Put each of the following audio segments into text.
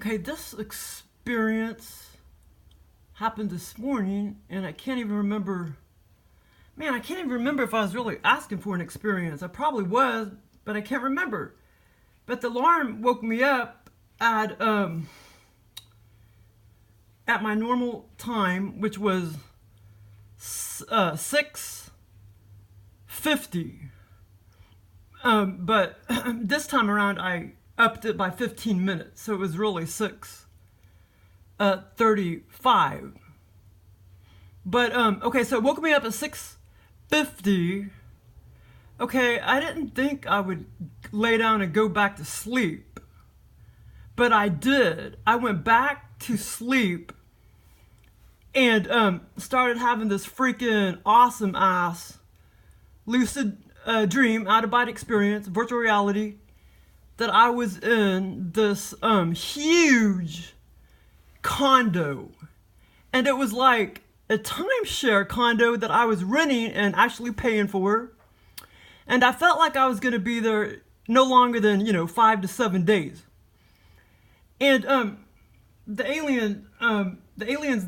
Okay, this experience happened this morning, and I can't even remember. Man, I can't even remember if I was really asking for an experience. I probably was, but I can't remember. But the alarm woke me up at my normal time, which was 6:50. But this time around, I upped it by 15 minutes, so it was really 6:35. But okay, so it woke me up at 6:50. Okay, I didn't think I would lay down and go back to sleep, but I did. I went back to sleep and started having this freaking awesome ass lucid dream, out of body experience, virtual reality, that I was in this huge condo, and it was like a timeshare condo that I was renting and actually paying for, and I felt like I was going to be there no longer than 5 to 7 days. And the aliens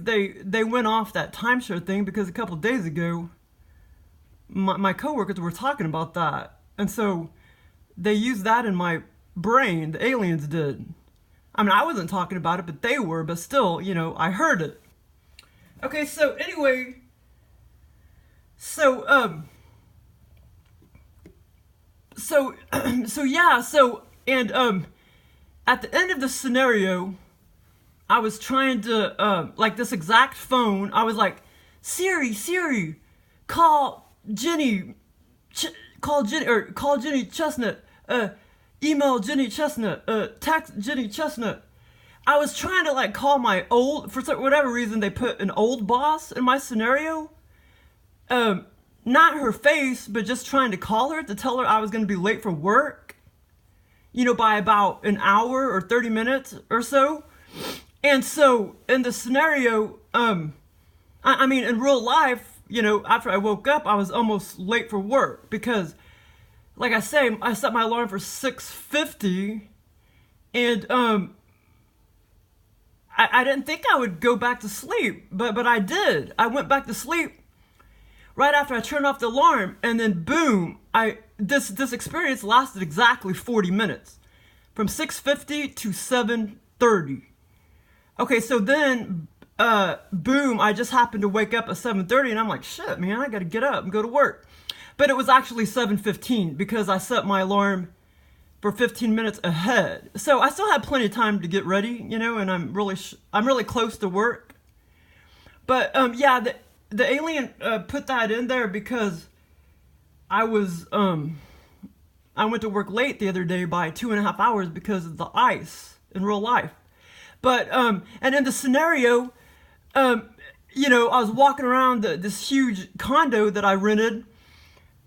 they went off that timeshare thing because a couple of days ago my coworkers were talking about that, and so they used that in my brain. The aliens did. I mean, I wasn't talking about it, but they were. But still, I heard it. Okay, so anyway, so and at the end of the scenario, I was trying to like this exact phone. I was like, Siri, call Jenny, call Jenny Chestnut, email Jenny Chestnut, text Jenny Chestnut. I was trying to like call my old, for whatever reason they put an old boss in my scenario. Not her face, but just trying to call her to tell her I was going to be late for work, by about an hour or 30 minutes or so. And so in the scenario, I mean, in real life, after I woke up, I was almost late for work because, like I say, I set my alarm for 6:50, and I didn't think I would go back to sleep, but I did. I went back to sleep right after I turned off the alarm, and then boom, this experience lasted exactly 40 minutes, from 6:50 to 7:30. Okay, so then boom, I just happened to wake up at 7:30, and I'm like, shit, man, I gotta get up and go to work. But it was actually 7:15 because I set my alarm for 15 minutes ahead. So I still had plenty of time to get ready, and I'm really close to work. But yeah, the alien put that in there because I went to work late the other day by 2.5 hours because of the ice in real life. But and in the scenario, I was walking around this huge condo that I rented.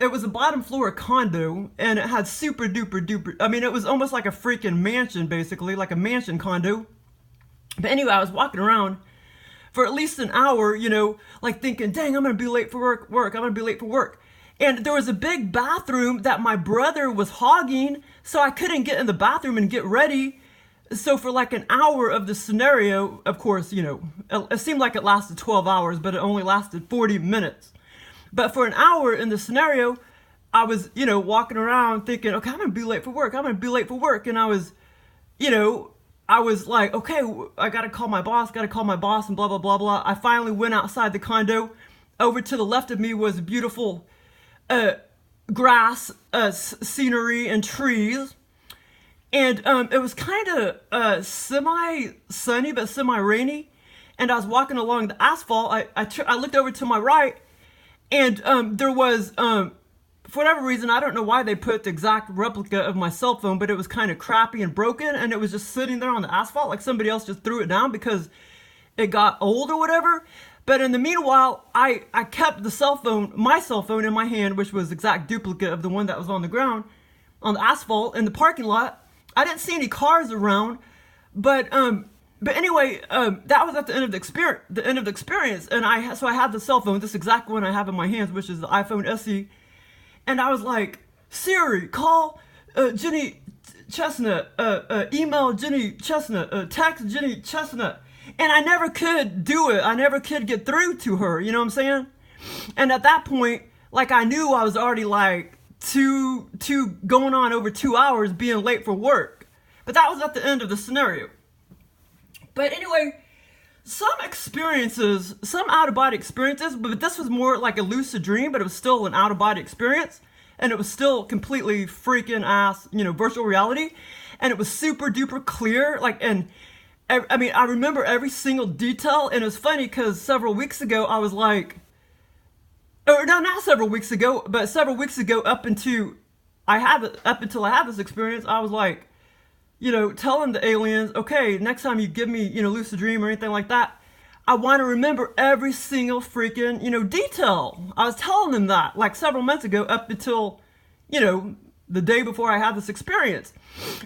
It was a bottom floor condo, and it had super duper duper. I mean, it was almost like a freaking mansion, basically, like a mansion condo. But anyway, I was walking around for at least an hour, like thinking, dang, I'm gonna be late for work. I'm gonna be late for work. And there was a big bathroom that my brother was hogging, so I couldn't get in the bathroom and get ready. So for like an hour of the scenario, of course, it seemed like it lasted 12 hours, but it only lasted 40 minutes. But for an hour in the scenario, I was, walking around thinking, okay, I'm going to be late for work. And I was like, okay, I got to call my boss, and blah, blah, blah, blah. I finally went outside the condo. Over to the left of me was beautiful grass, scenery, and trees. And it was kind of semi-sunny, but semi-rainy. And I was walking along the asphalt. I looked over to my right, and there was, for whatever reason, I don't know why they put the exact replica of my cell phone, but it was kind of crappy and broken, and it was just sitting there on the asphalt like somebody else just threw it down because it got old or whatever. But in the meanwhile, I kept my cell phone in my hand, which was exact duplicate of the one that was on the ground, on the asphalt in the parking lot. I didn't see any cars around, but anyway, that was at the end of the experience, and I had the cell phone, this exact one I have in my hands, which is the iPhone SE, and I was like, Siri, call Jenny Chestnut, email Jenny Chestnut, text Jenny Chestnut. And I never could do it. I never could get through to her, you know what I'm saying? And at that point, like, I knew I was already like going on over 2 hours being late for work. But that was at the end of the scenario. But anyway, some experiences, some out-of-body experiences, but this was more like a lucid dream, but it was still an out-of-body experience. And it was still completely freaking ass, you know, virtual reality. And it was super duper clear. Like, and I mean, I remember every single detail. And it was funny because several weeks ago, I was like, or no, not several weeks ago, but several weeks ago up until I had this experience, I was like, you know, telling the aliens, okay, next time you give me, you know, lucid dream or anything like that, I want to remember every single freaking, you know, detail. I was telling them that like several months ago up until, you know, the day before I had this experience.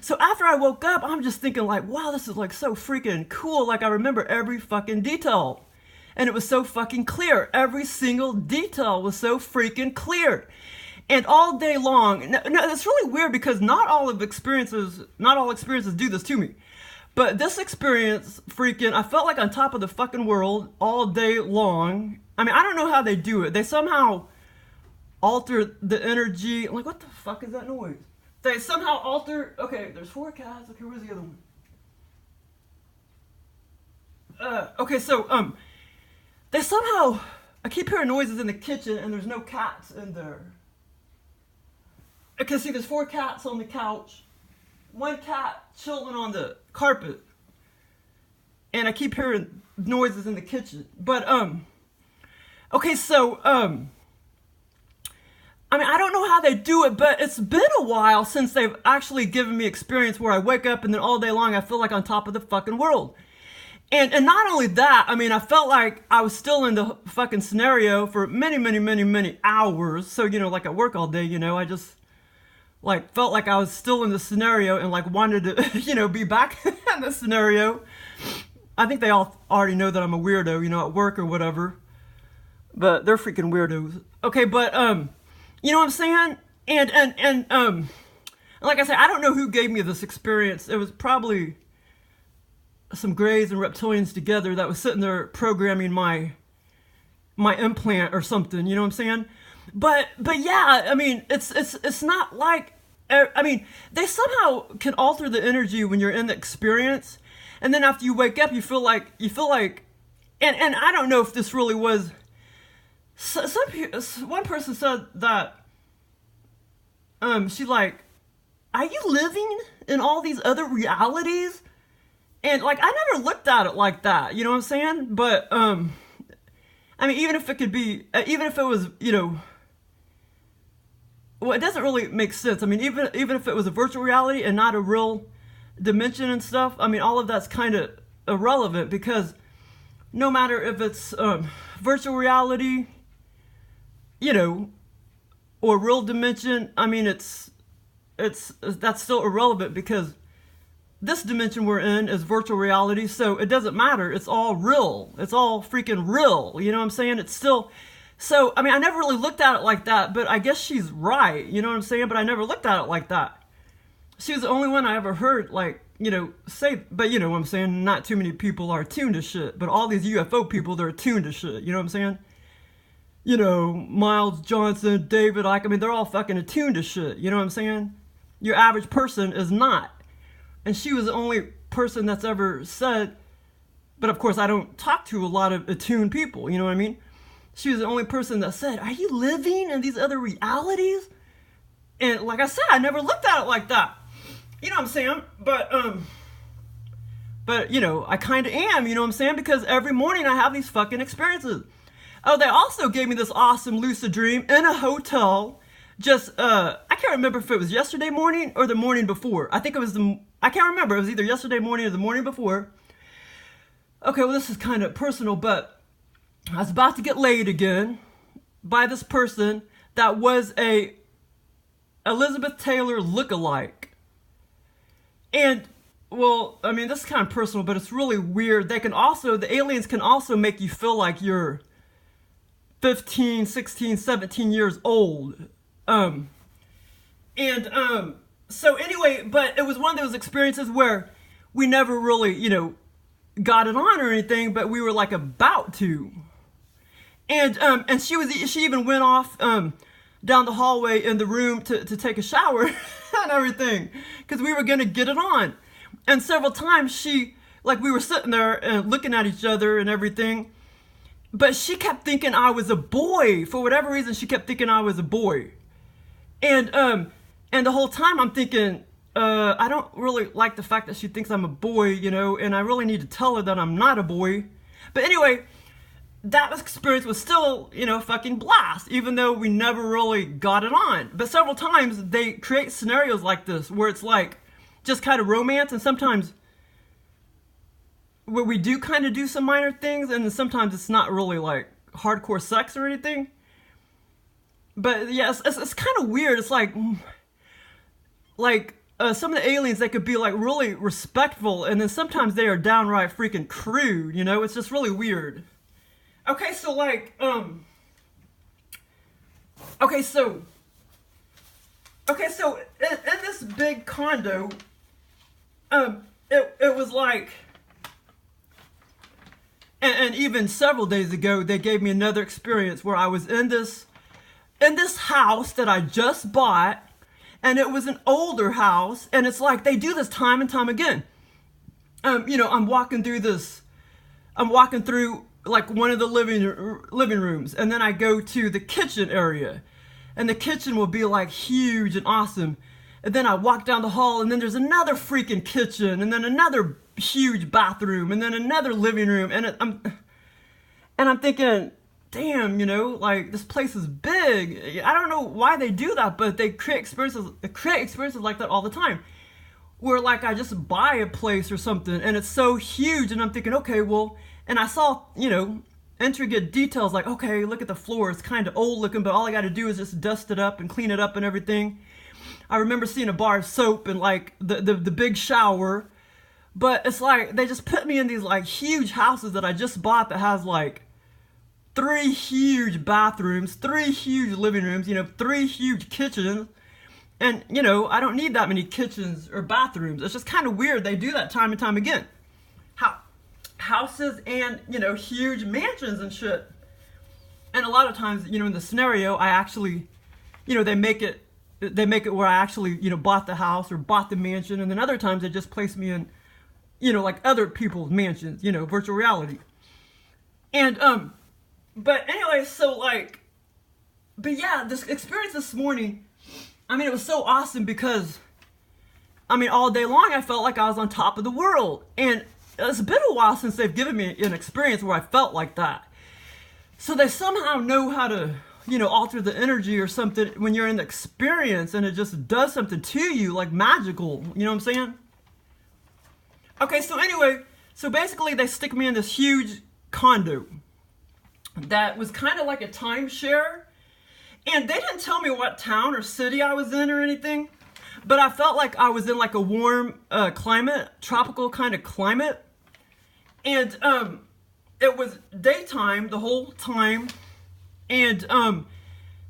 So after I woke up, I'm just thinking like, wow, this is like so freaking cool. Like I remember every fucking detail. And it was so fucking clear. Every single detail was so freaking clear. And all day long, no, it's really weird because not all experiences do this to me. But this experience, freaking, I felt like on top of the fucking world all day long. I mean, I don't know how they do it. They somehow alter the energy. Like, what the fuck is that noise? They somehow alter. Okay, there's 4 cats. Okay, where's the other one? Okay, so, they somehow, I keep hearing noises in the kitchen and there's no cats in there. Okay, see, there's 4 cats on the couch. 1 cat chilling on the carpet. And I keep hearing noises in the kitchen. But, okay, so, I mean, I don't know how they do it, but it's been a while since they've actually given me experience where I wake up and then all day long I feel like on top of the fucking world. And not only that, I mean, I felt like I was still in the fucking scenario for many hours. So, you know, like at work all day, you know, I just like felt like I was still in the scenario and like wanted to, you know, be back in the scenario. I think they all already know that I'm a weirdo, you know, at work or whatever. But they're freaking weirdos. Okay, but you know what I'm saying? And like I said, I don't know who gave me this experience. It was probably some Greys and reptilians together that was sitting there programming my implant or something, you know what I'm saying? But yeah, I mean, it's not like, I mean, they somehow can alter the energy when you're in the experience, and then after you wake up, you feel like, and I don't know if this really was, one person said that, she like, are you living in all these other realities? And like, I never looked at it like that, you know what I'm saying? But, I mean, even if it was, you know, well, it doesn't really make sense. I mean, even if it was a virtual reality and not a real dimension and stuff, I mean, all of that's kind of irrelevant because no matter if it's virtual reality, you know, or real dimension, I mean, that's still irrelevant because this dimension we're in is virtual reality, so it doesn't matter. It's all real. It's all freaking real. You know what I'm saying? It's still... So, I mean, I never really looked at it like that, but I guess she's right. You know what I'm saying? But I never looked at it like that. She was the only one I ever heard, like, you know, say... But you know what I'm saying? Not too many people are attuned to shit. But all these UFO people, they're attuned to shit. You know what I'm saying? You know, Miles Johnson, David Icke, I mean, they're all fucking attuned to shit. You know what I'm saying? Your average person is not. And she was the only person that's ever said, but of course I don't talk to a lot of attuned people, you know what I mean? She was the only person that said, are you living in these other realities? And like I said, I never looked at it like that. You know what I'm saying? But you know, I kind of am, you know what I'm saying? Because every morning I have these fucking experiences. Oh, they also gave me this awesome lucid dream in a hotel. Just, I can't remember if it was yesterday morning or the morning before. I think it was I can't remember. It was either yesterday morning or the morning before. Okay, well, this is kind of personal, but I was about to get laid again by this person that was a Elizabeth Taylor lookalike. And, well, I mean, this is kind of personal, but it's really weird. The aliens can also make you feel like you're 15, 16, 17 years old. So anyway, but it was one of those experiences where we never really, got it on or anything, but we were like about to. And she even went off down the hallway in the room to take a shower and everything, because we were gonna get it on. And several times we were sitting there and looking at each other and everything, but she kept thinking I was a boy. For whatever reason, she kept thinking I was a boy. And the whole time I'm thinking, I don't really like the fact that she thinks I'm a boy, and I really need to tell her that I'm not a boy. But anyway, that experience was still, fucking blast, even though we never really got it on. But several times they create scenarios like this where it's like just kind of romance, and sometimes where we do kind of do some minor things, and then sometimes it's not really like hardcore sex or anything. But yeah, it's kind of weird. It's like some of the aliens, they could be like really respectful, and then sometimes they are downright freaking crude, it's just really weird. Okay, so in this big condo, it was like, and even several days ago, they gave me another experience where I was in this house that I just bought, and it was an older house, and it's like they do this time and time again. I'm walking through like one of the living rooms, and then I go to the kitchen area, and the kitchen will be like huge and awesome, and then I walk down the hall, and then there's another freaking kitchen, and then another huge bathroom, and then another living room, and I'm thinking, damn, like this place is big. I don't know why they do that, but they create experiences like that all the time, where like I just buy a place or something and it's so huge, and I'm thinking, okay, well, and I saw, intricate details like, okay, look at the floor, it's kind of old looking, but all I got to do is just dust it up and clean it up and everything. I remember seeing a bar of soap and like the big shower, but it's like they just put me in these like huge houses that I just bought that has like 3 huge bathrooms, 3 huge living rooms, 3 huge kitchens. And, I don't need that many kitchens or bathrooms. It's just kind of weird. They do that time and time again. Houses and, huge mansions and shit. And a lot of times, in the scenario, I actually, they make it where I actually, bought the house or bought the mansion. And then other times they just place me in, like other people's mansions, virtual reality. And, but anyway, but yeah, this experience this morning, it was so awesome because, all day long I felt like I was on top of the world. And it's been a while since they've given me an experience where I felt like that. So they somehow know how to, alter the energy or something when you're in the experience, and it just does something to you, like magical, you know what I'm saying? Okay, so anyway, so basically they stick me in this huge condo that was kind of like a timeshare, and they didn't tell me what town or city I was in or anything, but I felt like I was in like a warm climate, tropical kind of climate, and it was daytime the whole time, and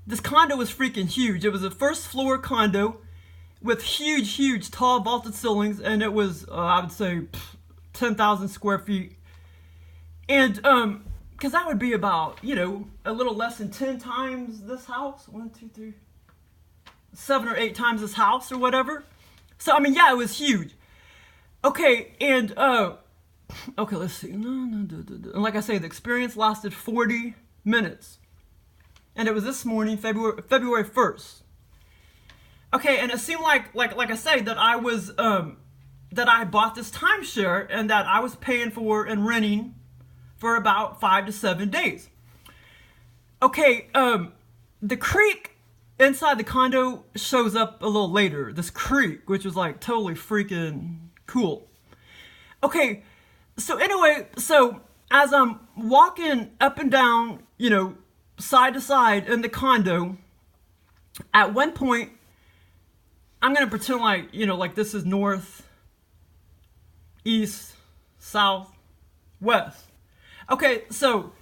this condo was freaking huge. It was a first floor condo with huge tall vaulted ceilings, and it was I would say 10,000 square feet, and because that would be about, a little less than 10 times this house. 1, 2, 3, 7 or 8 times this house or whatever. So, yeah, it was huge. Okay, and, okay, let's see. And like I say, the experience lasted 40 minutes. And it was this morning, February 1st. Okay, and it seemed like I say, that I was, that I bought this timeshare and that I was paying for and renting for about 5 to 7 days. Okay, the creek inside the condo shows up a little later. This creek, which was like totally freaking cool. Okay, so anyway, so as I'm walking up and down, side to side in the condo, at one point, I'm gonna pretend like, like this is north, east, south, west. Okay, so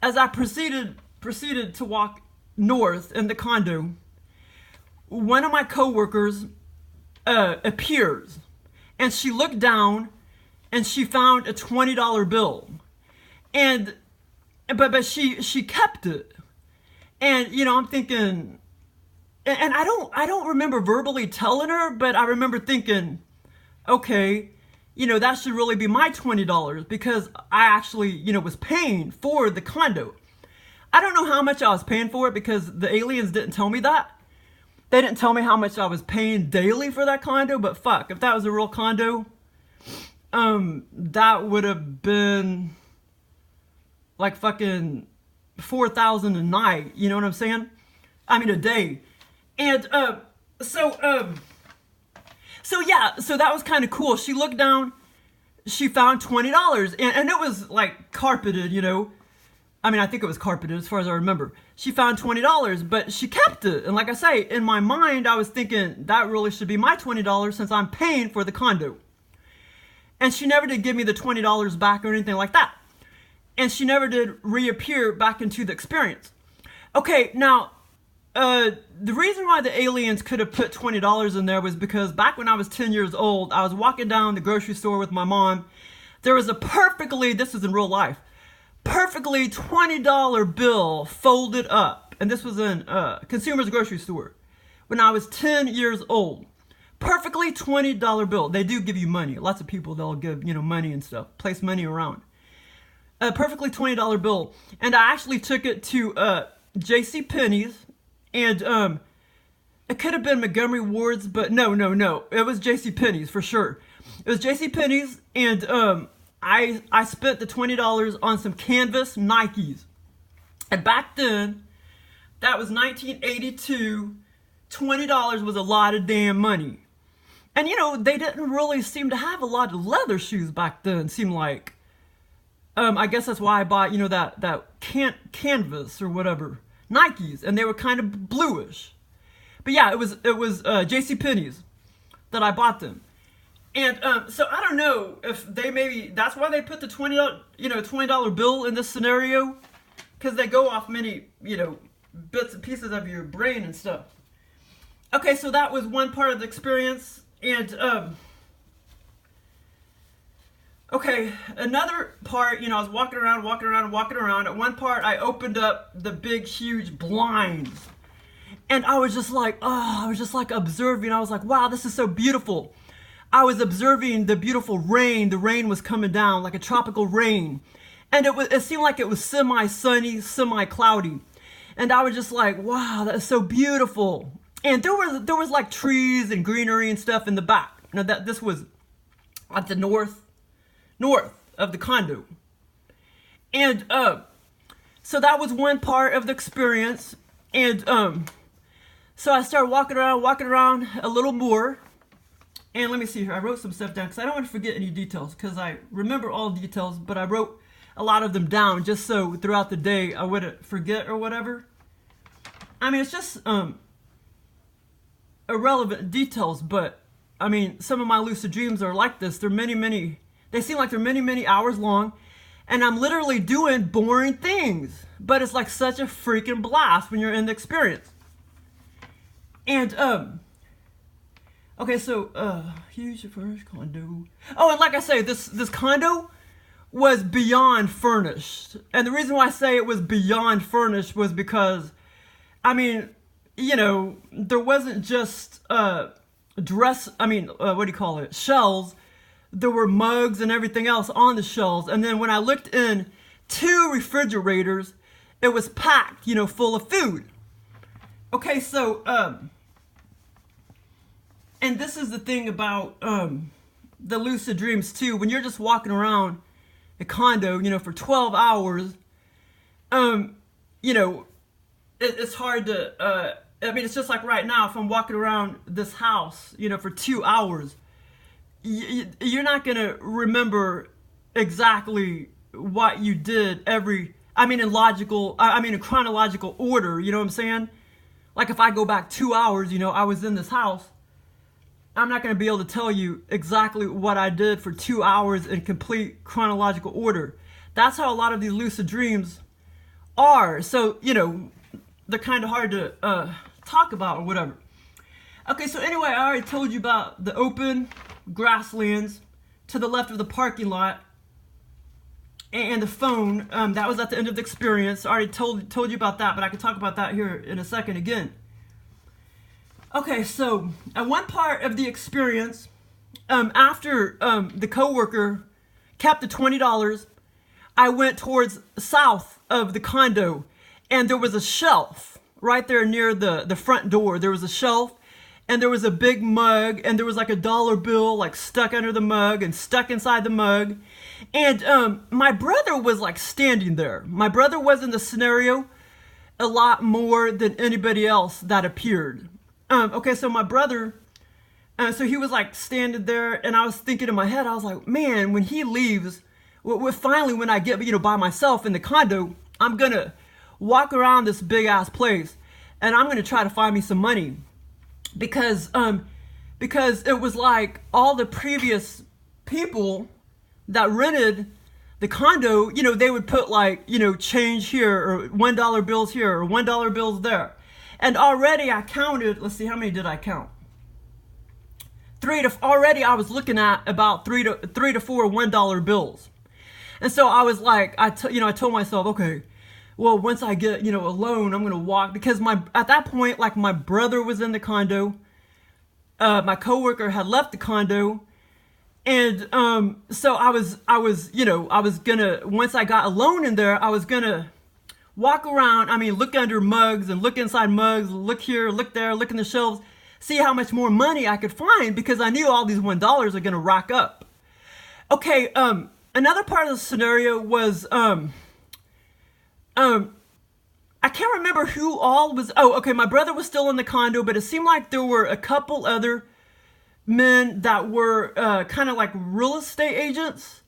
as I proceeded to walk north in the condo, one of my coworkers appears, and she looked down, and she found a $20 bill, and but she kept it, and you know, I'm thinking, and I don't remember verbally telling her, but I remember thinking, okay, you know, that should really be my $20 because I actually, you know, was paying for the condo. I don't know how much I was paying for it because the aliens didn't tell me that. They didn't tell me how much I was paying daily for that condo, but fuck, if that was a real condo, that would have been like fucking $4,000 a night, you know what I'm saying? I mean a day. And so yeah, so that was kind of cool. She looked down, she found $20, and it was like carpeted, you know. I mean, I think it was carpeted as far as I remember. She found $20, but she kept it. And like I say, in my mind, I was thinking that really should be my $20 since I'm paying for the condo. And she never did give me the $20 back or anything like that. And she never did reappear back into the experience. Okay, now, the reason why the aliens could have put $20 in there was because back when I was 10 years old, I was walking down the grocery store with my mom. There was a perfectly, this is in real life, perfectly $20 bill folded up. And this was in Consumer's grocery store when I was 10 years old. Perfectly $20 bill. They do give you money. Lots of people, they'll give, you know, money and stuff. Place money around. A perfectly $20 bill. And I actually took it to J.C. Penney's. And it could have been Montgomery Ward's, but no. It was J.C. Penney's for sure. It was J.C. Penney's, and I spent the $20 on some canvas Nikes. And back then, that was 1982, $20 was a lot of damn money. And you know, they didn't really seem to have a lot of leather shoes back then, seemed like. I guess that's why I bought, you know, that canvas or whatever, Nikes, and they were kind of bluish. But yeah, it was J.C. Penney's that I bought them. And so I don't know if they maybe, that's why they put the $20 bill in this scenario, because they go off many, you know, bits and pieces of your brain and stuff. Okay, so that was one part of the experience. And okay, another part, you know, I was walking around. At one part, I opened up the big, huge blinds. And I was just like, observing. I was like, wow, this is so beautiful. I was observing the beautiful rain. The rain was coming down like a tropical rain. And it seemed like it was semi-sunny, semi-cloudy. And I was just like, wow, that is so beautiful. And there was like trees and greenery and stuff in the back. You know, this was at the north of the condo. And so that was one part of the experience. And so I started walking around a little more. And let me see here, I wrote some stuff down because I don't want to forget any details, because I remember all details, but I wrote a lot of them down just so throughout the day I wouldn't forget or whatever. I mean, it's just irrelevant details, but I mean, some of my lucid dreams are like this. They're they seem like they're many hours long, and I'm literally doing boring things, but it's like such a freaking blast when you're in the experience. And okay, so huge first condo. Oh, and like I say, this condo was beyond furnished. And the reason why I say it was beyond furnished was because, I mean, you know, there wasn't just shelves. There were mugs and everything else on the shelves. And then when I looked in 2 refrigerators, it was packed, you know, full of food. Okay, so and this is the thing about the lucid dreams too. When you're just walking around a condo, you know, for 12 hours, you know, it's hard to, I mean, it's just like right now, if I'm walking around this house, you know, for 2 hours, you're not going to remember exactly what you did in chronological order, you know what I'm saying? Like if I go back 2 hours, you know, I was in this house, I'm not going to be able to tell you exactly what I did for 2 hours in complete chronological order. That's how a lot of these lucid dreams are. So, you know, they're kind of hard to talk about or whatever. Okay, so anyway, I already told you about the open grasslands to the left of the parking lot and the phone. That was at the end of the experience. I already told you about that, but I can talk about that here in a second again. Okay, so at one part of the experience, after the coworker kept the $20, I went towards south of the condo, and there was a shelf right there near the front door. There was a shelf, and there was a big mug, and there was like a dollar bill like stuck under the mug and stuck inside the mug. And my brother was like standing there. My brother was in the scenario a lot more than anybody else that appeared. Okay, so my brother, so he was like standing there, and I was thinking in my head, I was like, man, when he leaves, finally when I get, by myself in the condo, I'm gonna walk around this big ass place, and I'm gonna try to find me some money. Because it was like all the previous people that rented the condo, they would put like, change here or $1 bills here or $1 bills there. And already I counted, let's see, how many did I count? Already I was looking at about three to four $1 bills. And so I was like, I told myself, okay, well, once I get, a loan, I'm going to walk, because at that point, like, my brother was in the condo, my coworker had left the condo, and so I was gonna, once I got a loan in there, I was gonna walk around, look under mugs and look inside mugs, look here, look there, look in the shelves, see how much more money I could find, because I knew all these $1 are gonna rack up. Okay, another part of the scenario was, I can't remember who all was. Oh, okay, my brother was still in the condo, but it seemed like there were a couple other men that were kind of like real estate agents.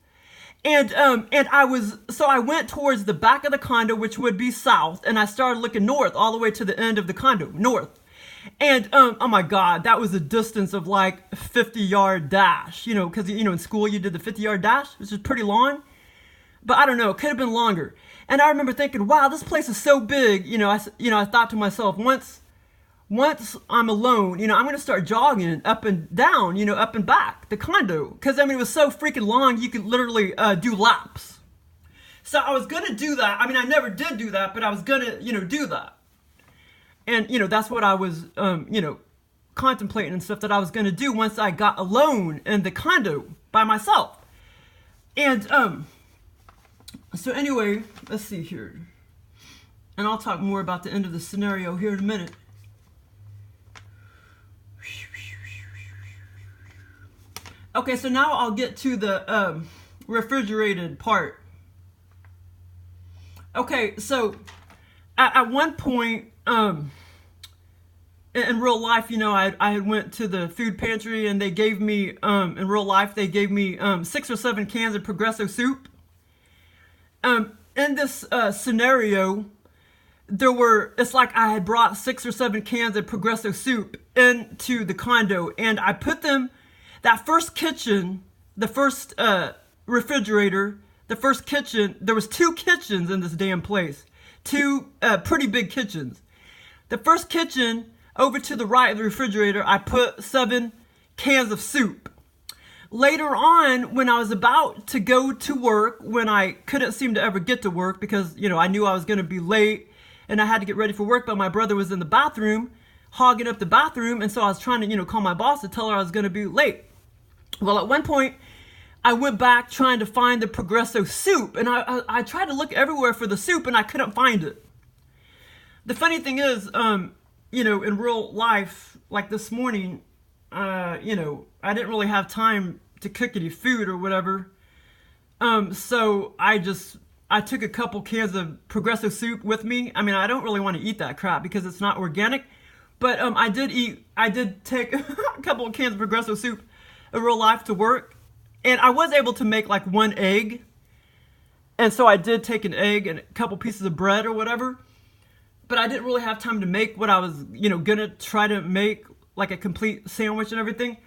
And I went towards the back of the condo, which would be south, and I started looking north all the way to the end of the condo, north. And oh my God, that was a distance of like 50-yard dash, because in school you did the 50-yard dash, which is pretty long. But I don't know, it could have been longer. And I remember thinking, wow, this place is so big. I thought to myself, once I'm alone, I'm going to start jogging up and down, up and back the condo. Because, it was so freaking long, you could literally do laps. So I was going to do that. I never did do that, but I was going to, do that. And, that's what I was, contemplating and stuff that I was going to do once I got alone in the condo by myself. And, so anyway, let's see here. And I'll talk more about the end of the scenario here in a minute. Okay, so now I'll get to the refrigerated part. Okay, so at one point in real life, I went to the food pantry, and they gave me, in real life, they gave me 6 or 7 cans of Progresso soup. In this scenario, it's like I had brought 6 or 7 cans of Progresso soup into the condo, and I put them, that first kitchen, the first refrigerator, the first kitchen, there was 2 kitchens in this damn place, 2 pretty big kitchens. The first kitchen, over to the right of the refrigerator, I put 7 cans of soup. Later on, when I was about to go to work, when I couldn't seem to ever get to work because, I knew I was going to be late and I had to get ready for work, but my brother was in the bathroom, hogging up the bathroom, and so I was trying to, call my boss to tell her I was going to be late. Well, at one point, I went back trying to find the Progresso soup, and I tried to look everywhere for the soup, and I couldn't find it. The funny thing is, in real life, like this morning, I didn't really have time to cook any food or whatever. So I took a couple cans of Progresso soup with me. I don't really want to eat that crap because it's not organic. But I did take a couple of cans of Progresso soup in real life to work. And I was able to make like 1 egg. And so I did take an egg and a couple pieces of bread or whatever. But I didn't really have time to make what I was, gonna try to make, like a complete sandwich and everything.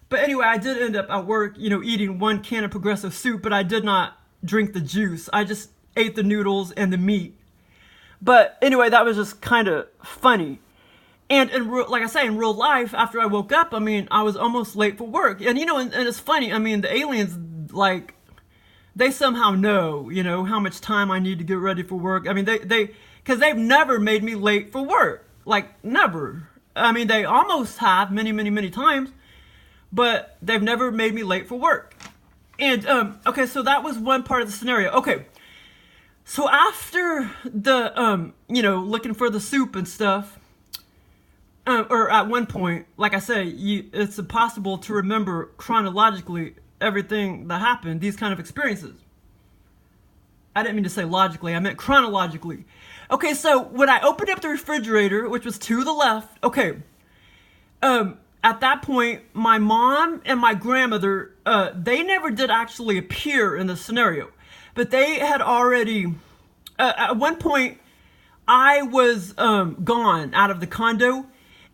But anyway, I did end up at work, eating 1 can of Progresso soup, but I did not drink the juice. I just ate the noodles and the meat. But anyway, that was just kind of funny. And like I say, in real life, after I woke up, I mean, I was almost late for work. And and it's funny. I mean, the aliens, like, they somehow know, how much time I need to get ready for work. I mean, because they've never made me late for work. Like, never. I mean, they almost have many, many, many times, but they've never made me late for work. And, okay, so that was one part of the scenario. Okay, so after the, looking for the soup and stuff, or at one point, like I say, it's impossible to remember chronologically everything that happened, these kind of experiences. I didn't mean to say logically, I meant chronologically. Okay, so when I opened up the refrigerator, which was to the left, okay, at that point, my mom and my grandmother, they never did actually appear in the scenario, but they had already, at one point, I was gone out of the condo,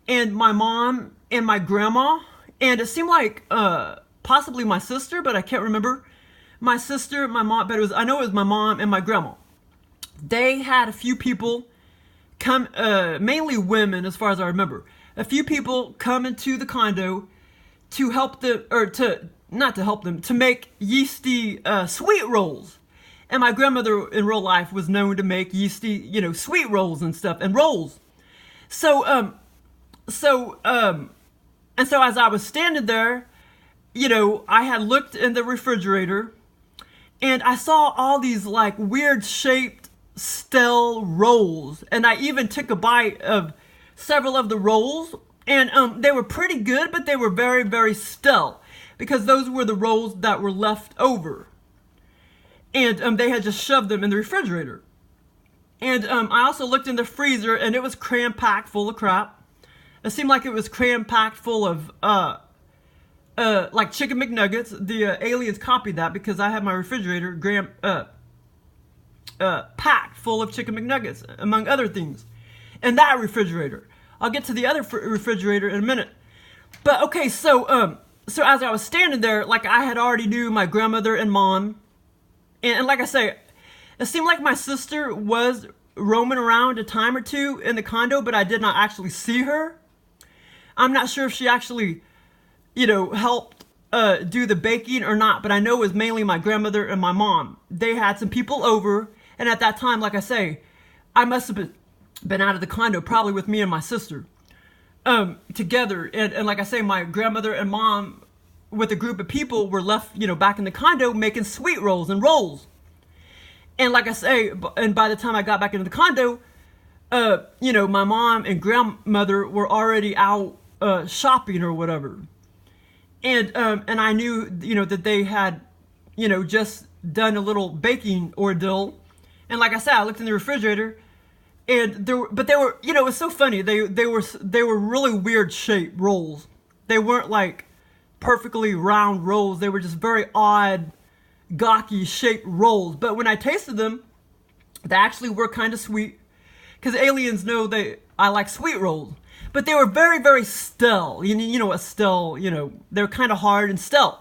and my mom and my grandma, and it seemed like possibly my sister, but I can't remember. My sister, my mom, but I know it was my mom and my grandma. They had a few people come, mainly women as far as I remember. A few people come into the condo to help them, or not to help them, to make yeasty sweet rolls. And my grandmother in real life was known to make yeasty, sweet rolls and stuff, and rolls. So as I was standing there, I had looked in the refrigerator, and I saw all these like weird shaped stale rolls, and I even took a bite of several of the rolls, and they were pretty good, but they were very, very stale, because those were the rolls that were left over, and they had just shoved them in the refrigerator. And I also looked in the freezer, and it was cram-packed full of crap. It seemed like it was cram-packed full of like chicken McNuggets. The aliens copied that, because I had my refrigerator packed full of chicken McNuggets, among other things. And that refrigerator. I'll get to the other refrigerator in a minute. But okay, so as I was standing there, like I had already knew my grandmother and mom, and like I say, it seemed like my sister was roaming around a time or two in the condo, but I did not actually see her. I'm not sure if she actually, helped do the baking or not, but I know it was mainly my grandmother and my mom. They had some people over, and at that time, like I say, I must have been out of the condo, probably with me and my sister, together. And like I say, my grandmother and mom, with a group of people, were left, back in the condo making sweet rolls and rolls. And like I say, and by the time I got back into the condo, my mom and grandmother were already out shopping or whatever. And I knew, that they had, just done a little baking ordeal. And like I said, I looked in the refrigerator, and they were, it was so funny. They were really weird shaped rolls. They weren't like perfectly round rolls. They were just very odd, gawky shaped rolls. But when I tasted them, they actually were kind of sweet, because aliens know I like sweet rolls. But they were very, very stale. You know what stale, they're kind of hard and stale.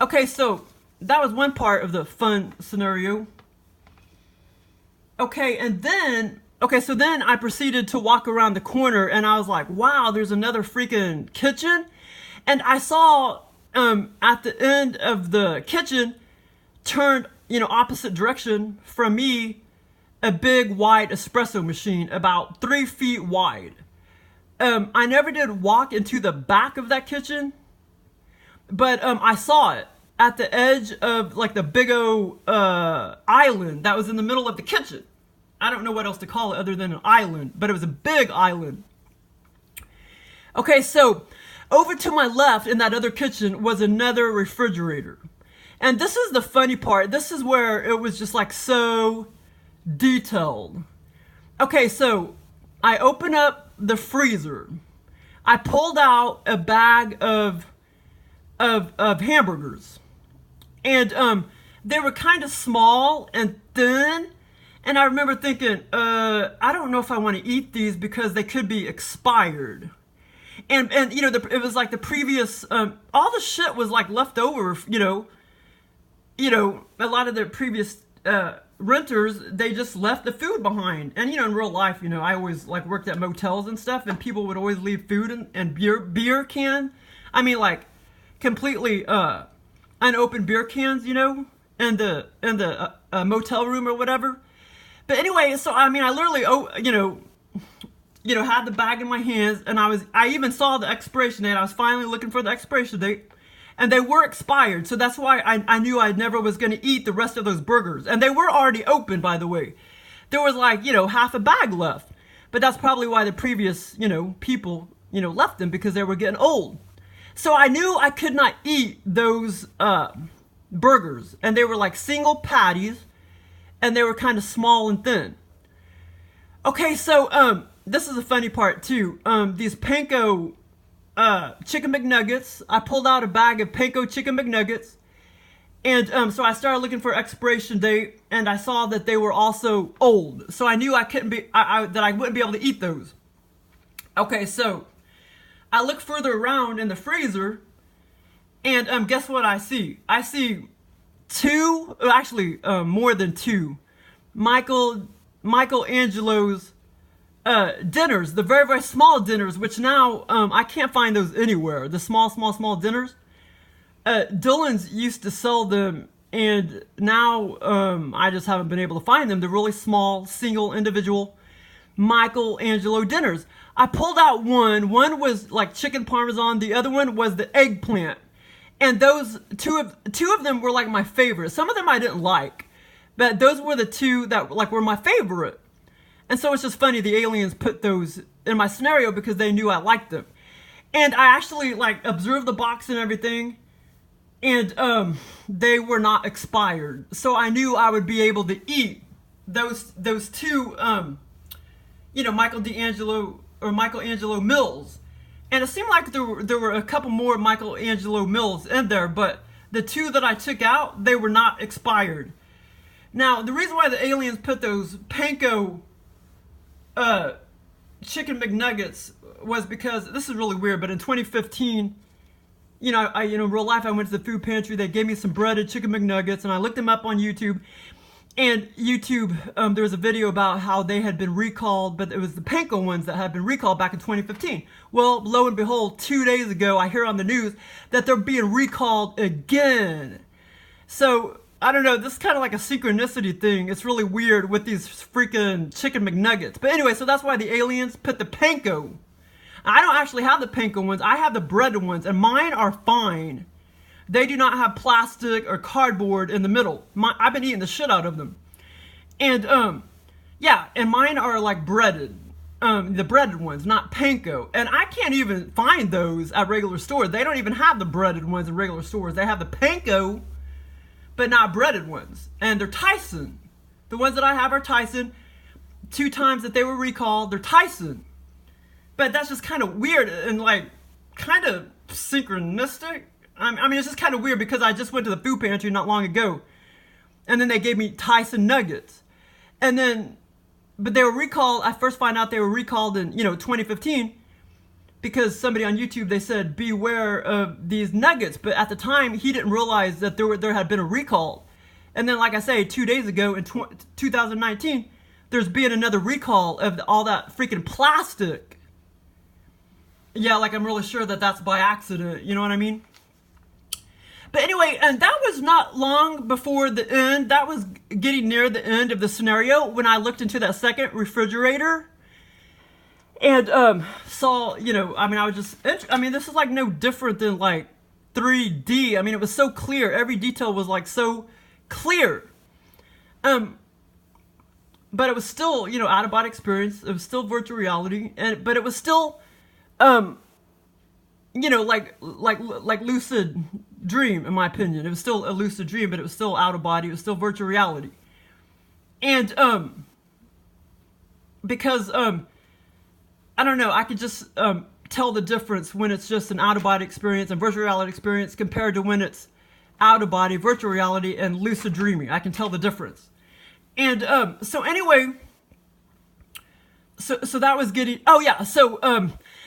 Okay, so that was one part of the fun scenario. Okay, so then I proceeded to walk around the corner, and I was like, wow, there's another freaking kitchen. And I saw, at the end of the kitchen, turned, opposite direction from me, a big wide espresso machine about 3 feet wide. I never did walk into the back of that kitchen, but I saw it at the edge of like the big old island that was in the middle of the kitchen. I don't know what else to call it other than an island, but it was a big island. Okay, so over to my left in that other kitchen was another refrigerator. And this is the funny part. This is where it was just like so detailed. Okay, so I open up the freezer. I pulled out a bag of hamburgers, and they were kind of small and thin. And I remember thinking, I don't know if I want to eat these because they could be expired. And it was like the previous, all the shit was like left over. A lot of the previous renters, they just left the food behind. And in real life, I always like worked at motels and stuff, and people would always leave food and beer can. I mean, like completely unopened beer cans, in the motel room or whatever. But anyway, so I mean, I literally, had the bag in my hands, and I even saw the expiration date. I was finally looking for the expiration date, and they were expired. So that's why I knew I never was going to eat the rest of those burgers. And they were already open, by the way. There was like, half a bag left. But that's probably why the previous, people, left them, because they were getting old. So I knew I could not eat those burgers. And they were like single patties, and they were kind of small and thin. Okay, so this is a funny part too. These panko chicken McNuggets. I pulled out a bag of panko chicken McNuggets, and so I started looking for expiration date, and I saw that they were also old. So I knew I couldn't be, that I wouldn't be able to eat those. Okay, so I look further around in the freezer, and guess what I see? I see two, actually more than two, Michelangelo's dinners, the very, very small dinners, which now I can't find those anywhere. The small dinners. Dillon's used to sell them, and now I just haven't been able to find them. They're really small, single, individual Michelangelo dinners. I pulled out one. One was like chicken parmesan. The other one was the eggplant. And those two of them were like my favorite. Some of them I didn't like, but those were the two that like were my favorite. And so it's just funny the aliens put those in my scenario because they knew I liked them. And I actually like observed the box and everything, and they were not expired. So I knew I would be able to eat those two Michelangelo meals. And it seemed like there were a couple more Michelangelo meals in there, but the two that I took out, they were not expired. Now, the reason why the aliens put those panko chicken McNuggets was because, this is really weird, but in 2015, in real life, I went to the food pantry. They gave me some breaded chicken McNuggets, and I looked them up on YouTube. And YouTube, there was a video about how they had been recalled, but it was the panko ones that had been recalled back in 2015. Well, lo and behold, 2 days ago, I hear on the news that they're being recalled again. So, I don't know, this is kind of like a synchronicity thing. It's really weird with these freaking chicken McNuggets. But anyway, so that's why the aliens put the panko. I don't actually have the panko ones. I have the breaded ones, and mine are fine. They do not have plastic or cardboard in the middle. I've been eating the shit out of them. And, yeah, and mine are like breaded. The breaded ones, not panko. And I can't even find those at regular stores. They don't even have the breaded ones in regular stores. They have the panko, but not breaded ones. And they're Tyson. The ones that I have are Tyson. 2 times that they were recalled, they're Tyson. But that's just kind of weird and like kind of synchronistic. I mean, it's just kind of weird because I just went to the food pantry not long ago, and then they gave me Tyson nuggets, and then, but they were recalled. I first found out they were recalled in 2015 because somebody on YouTube, they said beware of these nuggets, but at the time he didn't realize that there had been a recall, and then like I say, 2 days ago in 2019, there's been another recall of all that freaking plastic. Yeah, like I'm really sure that that's by accident. You know what I mean? But anyway, and that was not long before the end. That was getting near the end of the scenario when I looked into that second refrigerator and saw, this is like no different than like 3D. I mean, it was so clear. Every detail was like so clear. But it was still, out of body experience. It was still virtual reality, but it was still, like lucid dream, in my opinion. It was still a lucid dream, but it was still out of body. It was still virtual reality. And, because, I don't know, I could just, tell the difference when it's just an out of body experience and virtual reality experience compared to when it's out of body, virtual reality, and lucid dreaming. I can tell the difference. And, so anyway, so that was getting,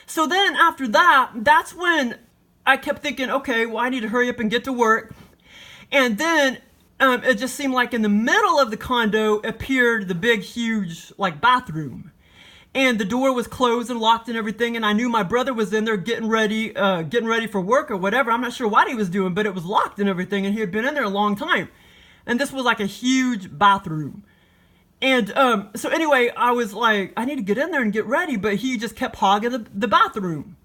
so then after that, that's when I kept thinking, okay, well, I need to hurry up and get to work. And then it just seemed like in the middle of the condo appeared the big, huge, like, bathroom. And the door was closed and locked and everything, and I knew my brother was in there getting ready for work or whatever. I'm not sure what he was doing, but it was locked and everything, and he had been in there a long time. And this was like a huge bathroom. And so anyway, I was like, I need to get in there and get ready, but he just kept hogging the bathroom.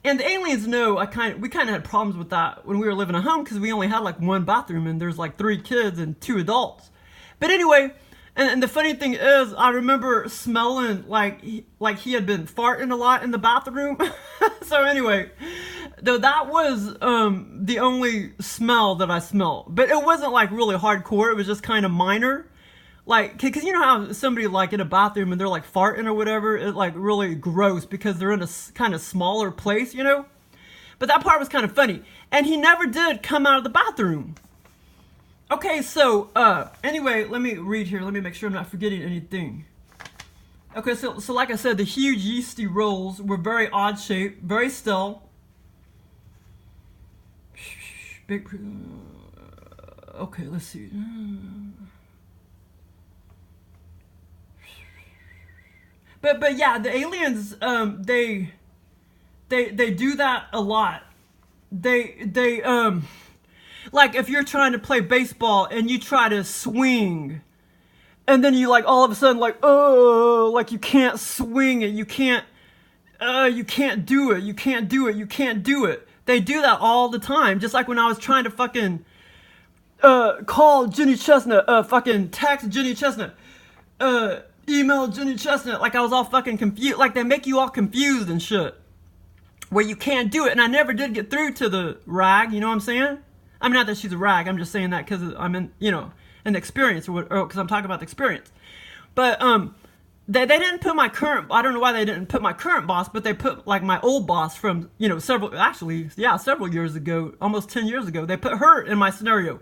And the aliens know we kind of had problems with that when we were living at home, because we only had like one bathroom and there's like 3 kids and 2 adults. But anyway, and the funny thing is, I remember smelling like he had been farting a lot in the bathroom. So anyway, though that was the only smell that I smelled. But it wasn't like really hardcore, it was just kind of minor. Like, because you know how somebody like in a bathroom and they're like farting or whatever, it's like really gross because they're in a kind of smaller place, you know? But that part was kind of funny. And he never did come out of the bathroom. Okay, so, anyway, let me read here. Let me make sure I'm not forgetting anything. Okay, so like I said, the huge yeasty rolls were very odd shaped, very still. Big, okay, let's see. But yeah, the aliens, they do that a lot. They like if you're trying to play baseball and you try to swing, and then you like all of a sudden like, oh, like you can't swing it, you can't do it, you can't do it, you can't do it. They do that all the time. Just like when I was trying to fucking call Jenny Chestnut, fucking text Jenny Chestnut, email Jenny Chestnut, like I was all fucking confused. Like they make you all confused and shit, where you can't do it. And I never did get through to the rag, you know what I'm saying? I mean, not that she's a rag, I'm just saying that because I'm in, you know, an experience, or because I'm talking about the experience. But they didn't put my current, I don't know why they didn't put my current boss, but they put like my old boss from, you know, several years ago, almost 10 years ago. They put her in my scenario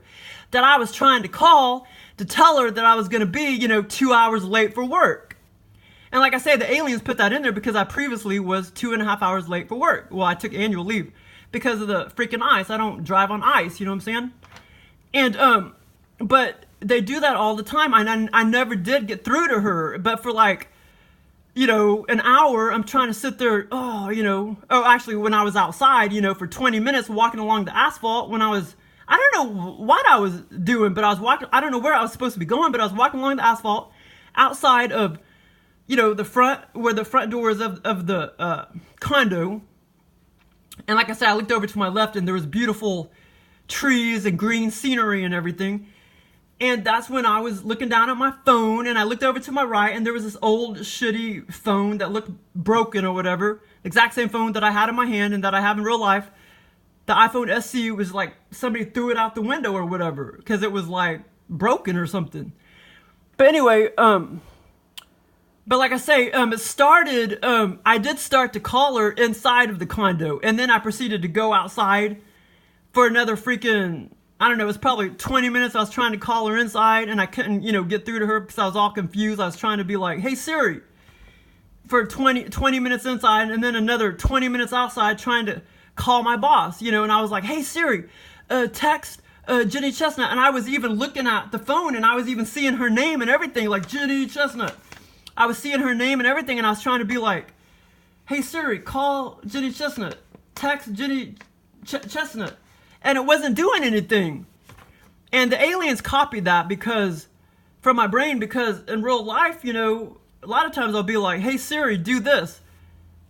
that I was trying to call to tell her that I was going to be, you know, 2 hours late for work. And like I say, the aliens put that in there because I previously was 2.5 hours late for work. Well, I took annual leave because of the freaking ice. I don't drive on ice, you know what I'm saying? And, but they do that all the time. I never did get through to her, but for like, you know, an hour, I'm trying to sit there, actually when I was outside, you know, for 20 minutes walking along the asphalt when I was, I don't know what I was doing, but I was walking, I don't know where I was supposed to be going, but I was walking along the asphalt outside of, you know, the front, where the front door is of the condo. And like I said, I looked over to my left and there was beautiful trees and green scenery and everything. And that's when I was looking down at my phone, and I looked over to my right, and there was this old shitty phone that looked broken or whatever. Exact same phone that I had in my hand and that I have in real life. The iPhone SE was like somebody threw it out the window or whatever because it was like broken or something. But anyway, but like I say, it started, I did start to call her inside of the condo, and then I proceeded to go outside for another freaking, I don't know, it was probably 20 minutes. I was trying to call her inside and I couldn't, you know, get through to her because I was all confused. I was trying to be like, hey Siri, for 20 minutes inside, and then another 20 minutes outside trying to call my boss, you know, and I was like, hey Siri, text Jenny Chestnut. And I was even looking at the phone and I was even seeing her name and everything, like Jenny Chestnut. I was seeing her name and everything, and I was trying to be like, hey Siri, call Jenny Chestnut, text Jenny Chestnut. And it wasn't doing anything. And the aliens copied that because, from my brain, because in real life, you know, a lot of times I'll be like, hey Siri, do this.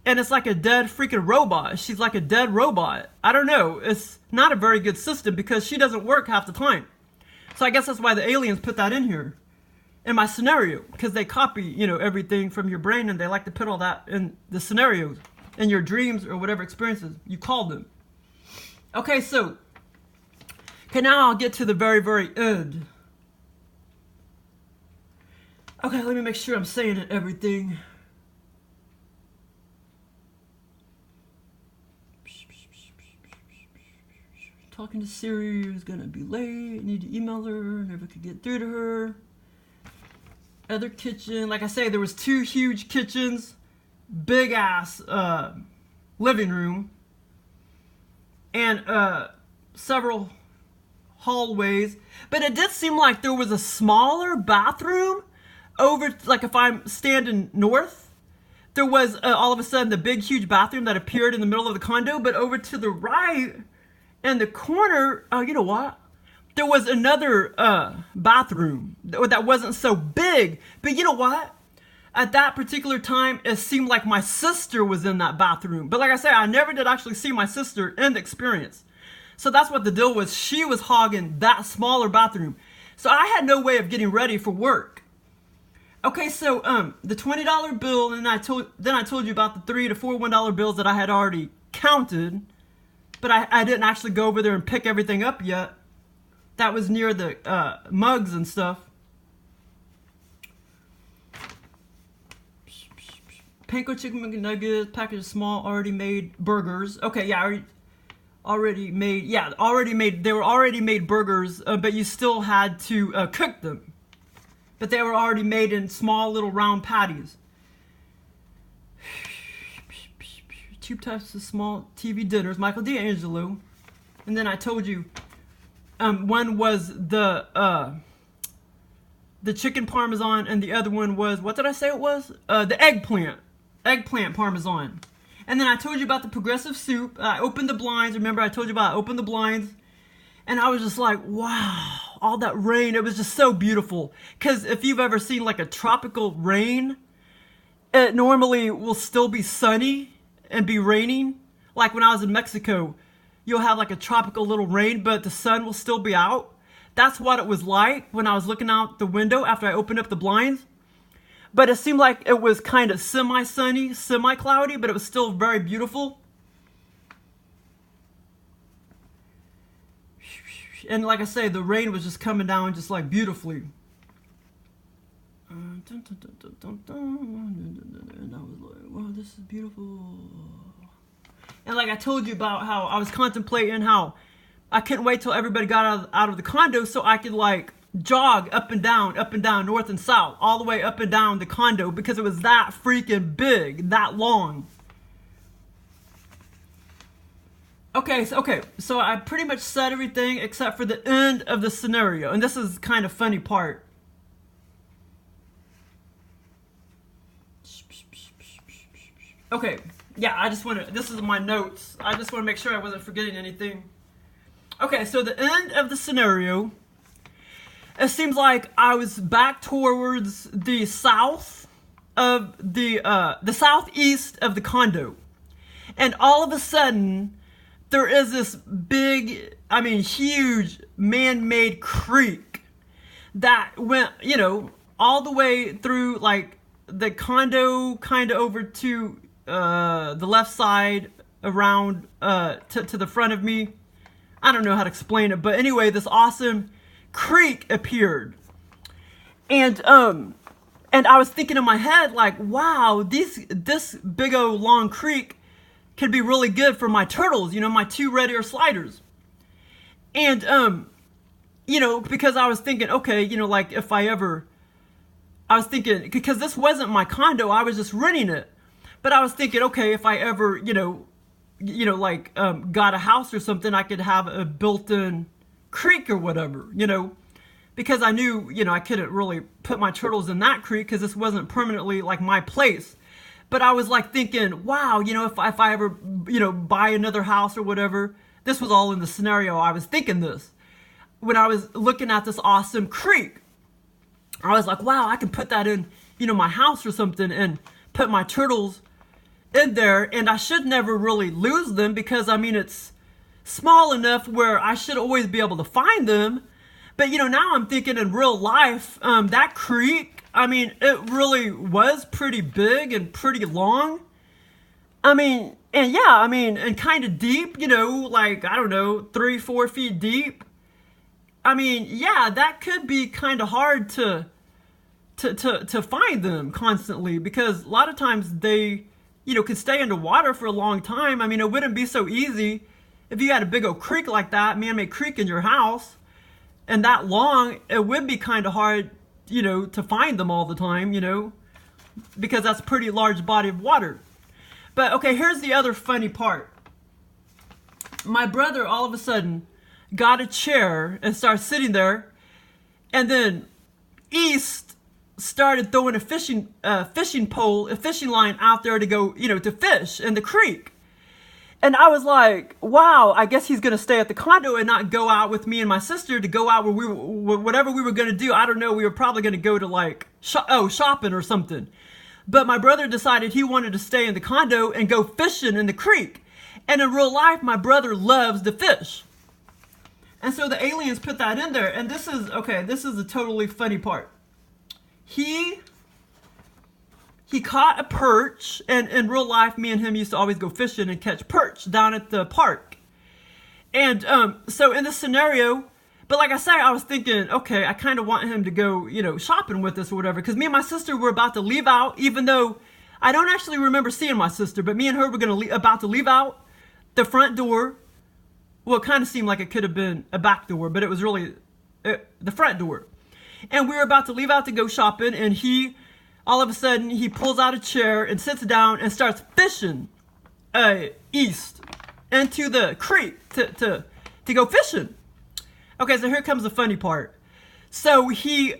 And it's like a dead freaking robot. She's like a dead robot. I don't know. It's not a very good system because she doesn't work half the time. So I guess that's why the aliens put that in here. In my scenario. Because they copy, you know, everything from your brain, and they like to put all that in the scenarios. In your dreams or whatever experiences you called them. Okay, so, now I'll get to the very, very end. Okay, let me make sure I'm saying it, everything. Talking to Siri was gonna be late, need to email her, never could get through to her. Other kitchen, like I say, there was 2 huge kitchens, big ass living room, and several hallways, but it did seem like there was a smaller bathroom over, like if I'm standing north, there was all of a sudden the big huge bathroom that appeared in the middle of the condo, but over to the right in the corner, you know what? There was another bathroom that wasn't so big, but you know what? At that particular time, it seemed like my sister was in that bathroom. But like I said, I never did actually see my sister in the experience. So that's what the deal was. She was hogging that smaller bathroom. So I had no way of getting ready for work. Okay, so the $20 bill, and then I told you about the $3 to $4 $1 bills that I had already counted, but I didn't actually go over there and pick everything up yet. That was near the mugs and stuff. Panko chicken McNuggets, package of small already made burgers. Okay, yeah, they were already made burgers, but you still had to cook them. But they were already made in small little round patties. 2 types of small TV dinners, Michael D'Angelo. And then I told you, one was the chicken parmesan, and the other one was, what did I say it was? The eggplant parmesan. And then I told you about the progressive soup. I opened the blinds. Remember I told you about I opened the blinds, and I was just like, wow, all that rain. It was just so beautiful. Because if you've ever seen like a tropical rain, it normally will still be sunny and be raining. Like when I was in Mexico, you'll have like a tropical little rain, but the sun will still be out. That's what it was like when I was looking out the window after I opened up the blinds. But it seemed like it was kind of semi-sunny, semi-cloudy, but it was still very beautiful. And like I say, the rain was just coming down just like beautifully. And I was like, wow, this is beautiful. And like I told you about how I was contemplating how I couldn't wait till everybody got out of the condo so I could like jog up and down, north and south, all the way up and down the condo because it was that freaking big, that long. Okay, so I pretty much said everything except for the end of the scenario, and this is kind of funny part. Okay, yeah, this is my notes. I just want to make sure I wasn't forgetting anything. Okay, so the end of the scenario, it seems like I was back towards the south of the southeast of the condo. And all of a sudden, there is this big, huge man-made creek that went, all the way through, like, the condo kind of over to the left side around to the front of me. I don't know how to explain it, but anyway, this awesome creek appeared. And I was thinking in my head, like, wow, this big old long creek could be really good for my turtles, my 2 red ear sliders. And, because I was thinking, okay, like if I was thinking, because this wasn't my condo, I was just renting it. But I was thinking, okay, if I ever, got a house or something, I could have a built-in creek or whatever, because I knew, I couldn't really put my turtles in that creek because this wasn't permanently like my place. But I was like thinking, wow, if I ever, buy another house or whatever, this was all in the scenario. I was thinking this when I was looking at this awesome creek. I was like, wow, I can put that in, my house or something and put my turtles in there, and I should never really lose them because, it's small enough where I should always be able to find them. But, now I'm thinking in real life, that creek, it really was pretty big and pretty long. And kind of deep, like, I don't know, 3-4 feet deep. That could be kind of hard to find them constantly because a lot of times they, could stay underwater for a long time. It wouldn't be so easy if you had a big old creek like that, man-made creek in your house, and that long, it would be kind of hard, to find them all the time, because that's a pretty large body of water. But, okay, here's the other funny part. My brother, all of a sudden, got a chair and started sitting there, and then East started throwing a fishing line out there to go, to fish in the creek. And I was like, wow, I guess he's going to stay at the condo and not go out with me and my sister to go out where whatever we were going to do. I don't know. We were probably going to go to like, shopping or something. But my brother decided he wanted to stay in the condo and go fishing in the creek. And in real life, my brother loves to fish. And so the aliens put that in there. And this is the totally funny part. He caught a perch, and in real life, me and him used to always go fishing and catch perch down at the park. And so in this scenario, but like I say, I was thinking, okay, I kind of want him to go, shopping with us or whatever, because me and my sister were about to leave out, even though I don't actually remember seeing my sister, but me and her were about to leave out the front door. Well, it kind of seemed like it could have been a back door, but it was really the front door. And we were about to leave out to go shopping, and all of a sudden, he pulls out a chair and sits down and starts fishing east into the creek to go fishing. Okay, so here comes the funny part. So he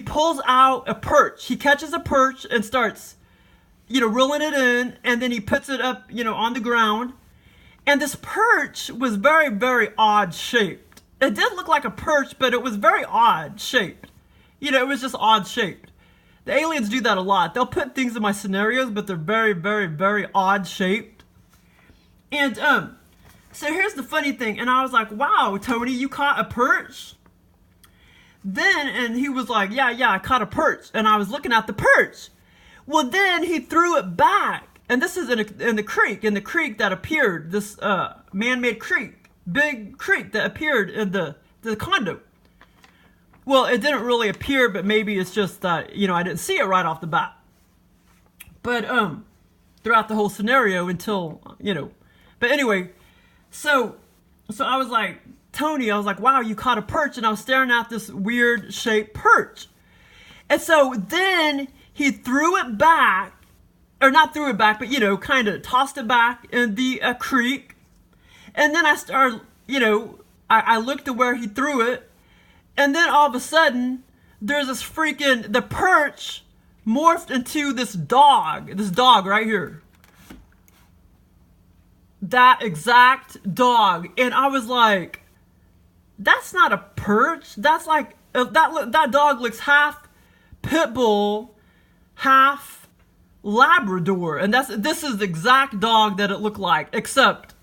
pulls out a perch. He catches a perch and starts, reeling it in, and then he puts it up, on the ground. And this perch was very, very odd shaped. It did look like a perch, but it was very odd shaped. It was just odd shaped. The aliens do that a lot. They'll put things in my scenarios, but they're very, very, very odd shaped. And so here's the funny thing. And I was like, wow, Tony, you caught a perch? And he was like, yeah, I caught a perch. And I was looking at the perch. Well, then he threw it back. And this is in the creek that appeared, this man-made creek, big creek that appeared in the condo. Well, it didn't really appear, but maybe it's just that, I didn't see it right off the bat. But, throughout the whole scenario until, But anyway, so I was like, Tony, I was like, wow, you caught a perch. And I was staring at this weird shaped perch. And so then he threw it back, or not threw it back, but, kind of tossed it back in the creek. And then I started, I looked at where he threw it. And then all of a sudden, there's the perch morphed into this dog right here. That exact dog. And I was like, that's not a perch. That's like, that dog looks half pit bull, half Labrador. And this is the exact dog that it looked like, except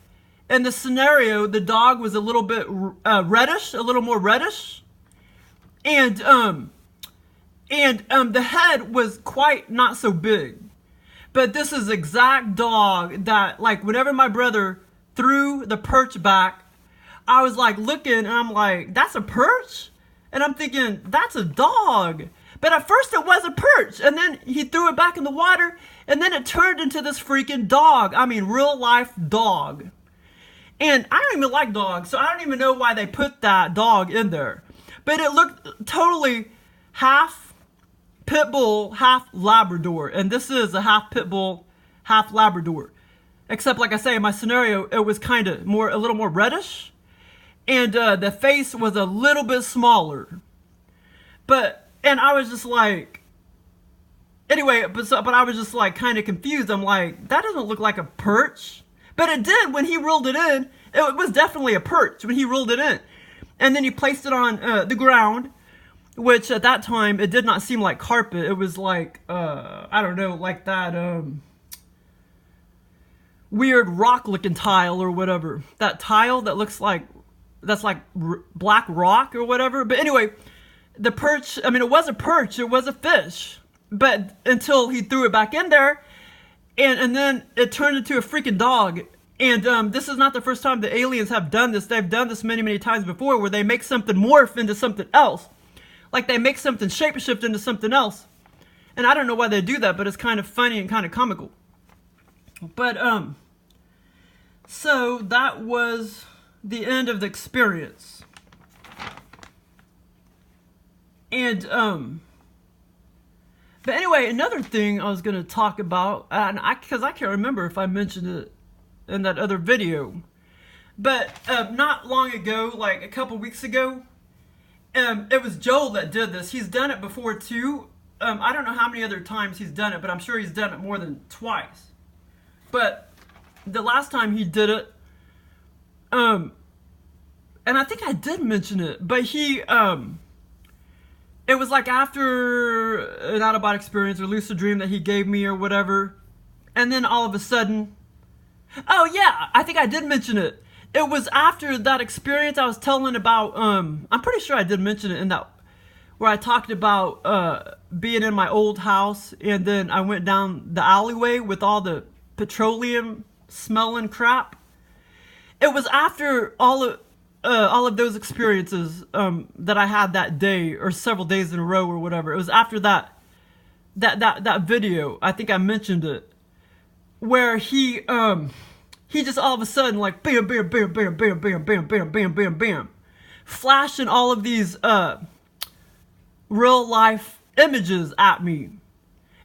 in the scenario, the dog was a little bit reddish, a little more reddish. And the head was quite not so big. But this is the exact dog that, like, whenever my brother threw the perch back, I was like looking and I'm like, that's a perch? And I'm thinking, that's a dog. But at first it was a perch. And then he threw it back in the water. And then it turned into this freaking dog. I mean, real life dog. And I don't even like dogs, so I don't even know why they put that dog in there. But it looked totally half pit bull, half Labrador. And this is a half pit bull, half Labrador. Except, like I say, in my scenario, it was kind of a little more reddish. And the face was a little bit smaller. And I was just like, anyway, but I was just like kind of confused. I'm like, that doesn't look like a perch. But it did when he rolled it in. It was definitely a perch when he rolled it in. And then he placed it on the ground, which at that time, it did not seem like carpet. It was like, I don't know, like that weird rock-looking tile or whatever. That tile that looks like, that's like black rock or whatever. But anyway, the perch, I mean, it was a perch. It was a fish. But until he threw it back in there, and then it turned into a freaking dog. And this is not the first time the aliens have done this. They've done this many, many times before, where they make something morph into something else. Like they make something shapeshift into something else. And I don't know why they do that, but it's kind of funny and kind of comical. But, so that was the end of the experience. And, but anyway, another thing I was going to talk about, because I can't remember if I mentioned it in that other video, But not long ago, like a couple weeks ago, it was Joel that did this. He's done it before too. I don't know how many other times he's done it, but I'm sure he's done it more than twice. But the last time he did it, and I think I did mention it, but it was like after an out-of-body experience or lucid dream that he gave me or whatever, and then all of a sudden, oh yeah, I think I did mention it. It was after that experience I was telling about, I'm pretty sure I did mention it in that, where I talked about being in my old house, and then I went down the alleyway with all the petroleum smelling crap. It was after all of those experiences that I had that day, or several days in a row or whatever. It was after that video, I think I mentioned it, where he just all of a sudden, like, bam, bam, bam, bam, bam, bam, bam, bam, bam, bam, bam, flashing all of these real life images at me.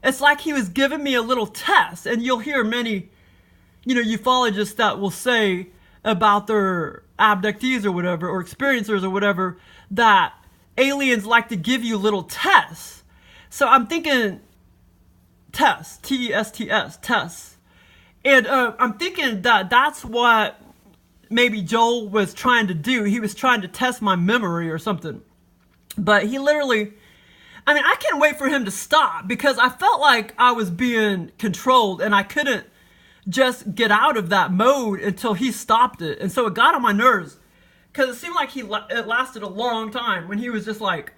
It's like he was giving me a little test, and you'll hear many, ufologists that will say about their abductees or whatever, or experiencers or whatever, that aliens like to give you little tests. So I'm thinking tests, T-E-S-T-S, tests. And I'm thinking that that's what maybe Joel was trying to do. He was trying to test my memory or something. But he literally, I can't wait for him to stop, because I felt like I was being controlled and I couldn't just get out of that mode until he stopped it. And so it got on my nerves, because it seemed like it lasted a long time when he was just like,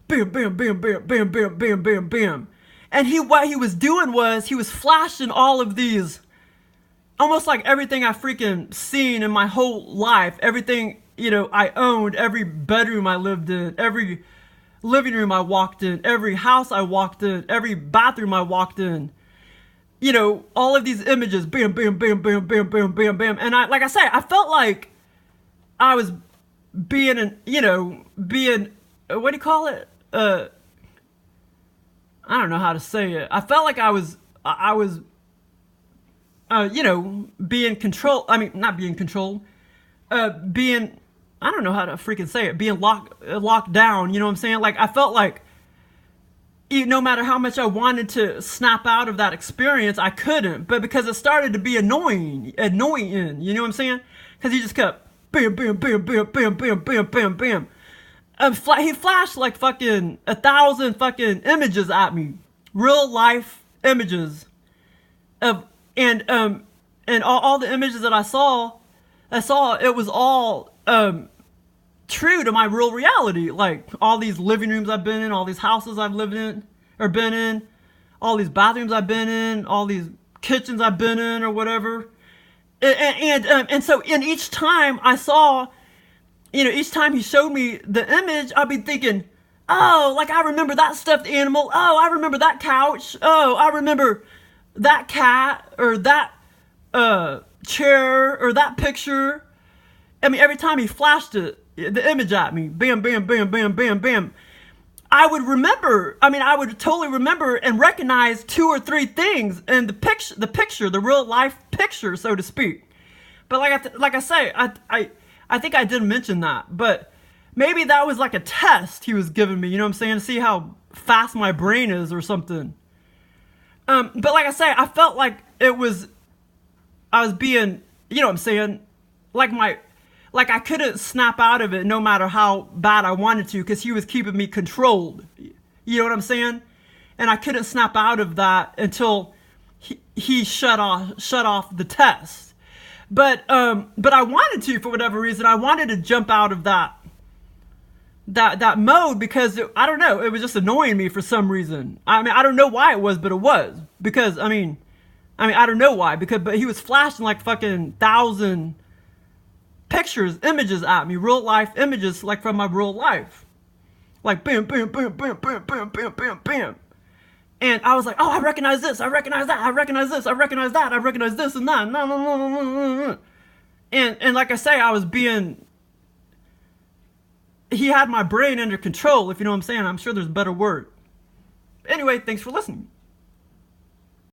bam, bam, bam, bam, bam, bam, bam, bam, bam. And what he was doing was he was flashing all of these, almost like everything I freaking seen in my whole life, everything, I owned, every bedroom I lived in, every living room I walked in, every house I walked in, every bathroom I walked in, all of these images, bam, bam, bam, bam, bam, bam, bam, bam. And like I say, I felt like I was being, what do you call it? I don't know how to say it. I felt like I was being controlled. Not being controlled. Being, I don't know how to freaking say it. Being locked down. You know what I'm saying? Like, I felt like no matter how much I wanted to snap out of that experience, I couldn't. But because it started to be annoying. You know what I'm saying? Because he just kept bam, bam, bam, bam, bam, bam, bam, bam, bam. He flashed like fucking 1,000 fucking images at me, real life images of, and all the images that I saw it was all true to my real reality. Like all these living rooms I've been in, all these houses I've lived in or been in, all these bathrooms I've been in, all these kitchens I've been in or whatever. And so in each time I saw, each time he showed me the image, I'd be thinking, oh, like I remember that stuffed animal. Oh, I remember that couch. Oh, I remember that cat or that chair or that picture. Every time he flashed the image at me, bam, bam, bam, bam, bam, bam, I would remember. I would totally remember and recognize 2 or 3 things in the picture, the real life picture, so to speak. But like I say, I think I did mention that, but maybe that was like a test he was giving me, you know what I'm saying, to see how fast my brain is or something. But like I say, I felt like I was being, you know what I'm saying, like I couldn't snap out of it no matter how bad I wanted to, because he was keeping me controlled. You know what I'm saying? And I couldn't snap out of that until he shut off the test. But I wanted to, for whatever reason, I wanted to jump out of that mode, because I don't know, it was just annoying me for some reason. I don't know why it was, but it was, because I don't know why, but he was flashing like fucking 1,000 pictures, images at me, real life images, like from my real life, like bam, bam, bam, bam, bam, bam, bam, bam, bam. And I was like, oh, I recognize this, I recognize that, I recognize this, I recognize that, I recognize this and that. No. And like I say, he had my brain under control, if you know what I'm saying. I'm sure there's a better word. Anyway, thanks for listening.